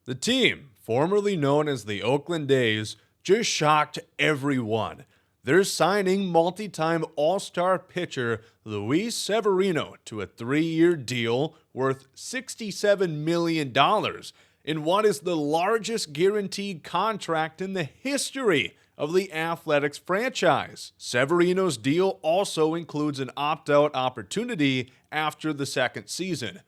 The team, formerly known as the Oakland A's, just shocked everyone. They're signing multi-time All-Star pitcher Luis Severino to a 3-year deal worth $67 million in what is the largest guaranteed contract in the history of the Athletics franchise. Severino's deal also includes an opt-out opportunity after the second season.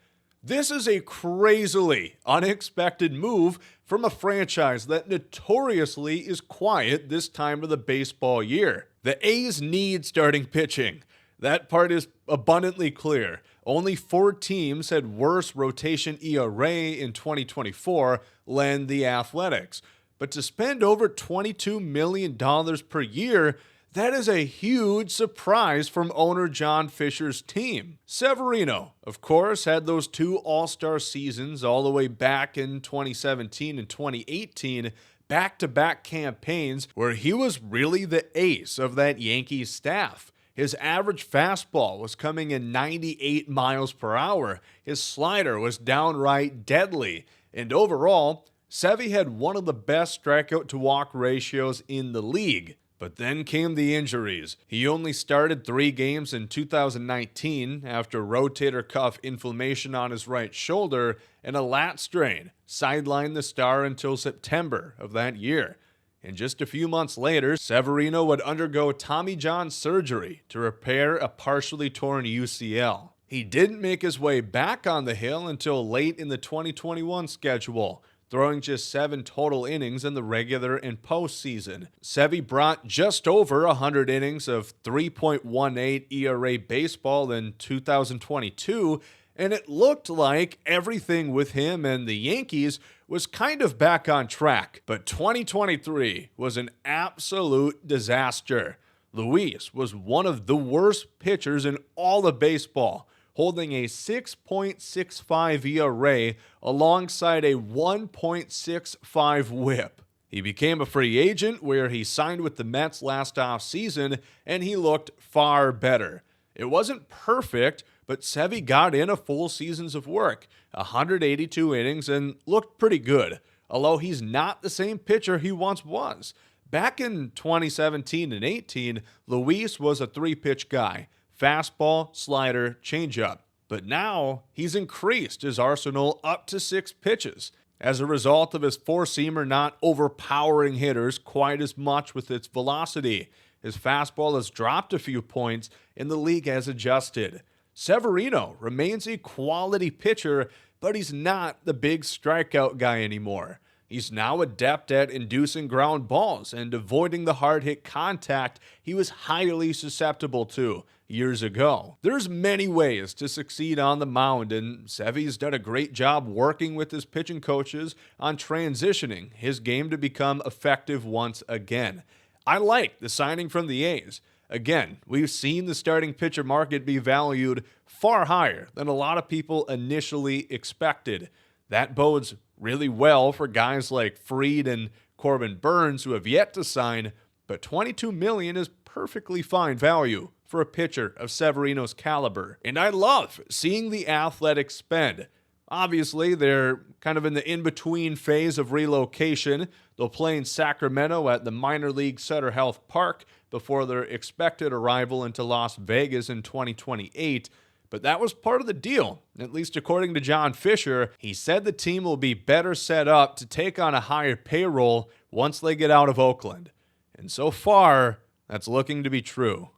This is a crazily unexpected move from a franchise that notoriously is quiet this time of the baseball year. The A's need starting pitching. That part is abundantly clear. Only 4 teams had worse rotation ERA in 2024 than the Athletics. But to spend over $22 million per year, that is a huge surprise from owner John Fisher's team. Severino, of course, had those 2 All-Star seasons all the way back in 2017 and 2018, back-to-back campaigns where he was really the ace of that Yankees staff. His average fastball was coming in 98 miles per hour. His slider was downright deadly. And overall, Sevy had one of the best strikeout-to-walk ratios in the league. But then came the injuries. He only started 3 games in 2019 after rotator cuff inflammation on his right shoulder and a lat strain sidelined the star until September of that year. And just a few months later, Severino would undergo Tommy John surgery to repair a partially torn UCL. He didn't make his way back on the hill until late in the 2021 schedule, throwing just 7 total innings in the regular and postseason. Sevy brought just over 100 innings of 3.18 ERA baseball in 2022, and it looked like everything with him and the Yankees was kind of back on track. But 2023 was an absolute disaster. Luis was one of the worst pitchers in all of baseball, holding a 6.65 ERA alongside a 1.65 whip. He became a free agent where he signed with the Mets last offseason, and he looked far better. It wasn't perfect, but Sevy got in a full season's of work, 182 innings, and looked pretty good, although he's not the same pitcher he once was. Back in 2017 and 18, Luis was a 3-pitch guy. Fastball, slider, changeup. But now, he's increased his arsenal up to 6 pitches. As a result of his 4-seamer not overpowering hitters quite as much with its velocity, his fastball has dropped a few points and the league has adjusted. Severino remains a quality pitcher, but he's not the big strikeout guy anymore. He's now adept at inducing ground balls and avoiding the hard-hit contact he was highly susceptible to years ago. There's many ways to succeed on the mound, and Sevy's done a great job working with his pitching coaches on transitioning his game to become effective once again. I like the signing from the A's. Again, we've seen the starting pitcher market be valued far higher than a lot of people initially expected. That bodes really well for guys like Fried and Corbin Burns who have yet to sign, but $22 million is perfectly fine value for a pitcher of Severino's caliber. And I love seeing the Athletics spend. Obviously, they're kind of in the in-between phase of relocation. They'll play in Sacramento at the minor league Sutter Health Park before their expected arrival into Las Vegas in 2028. But that was part of the deal, at least according to John Fisher. He said the team will be better set up to take on a higher payroll once they get out of Oakland. And so far, that's looking to be true.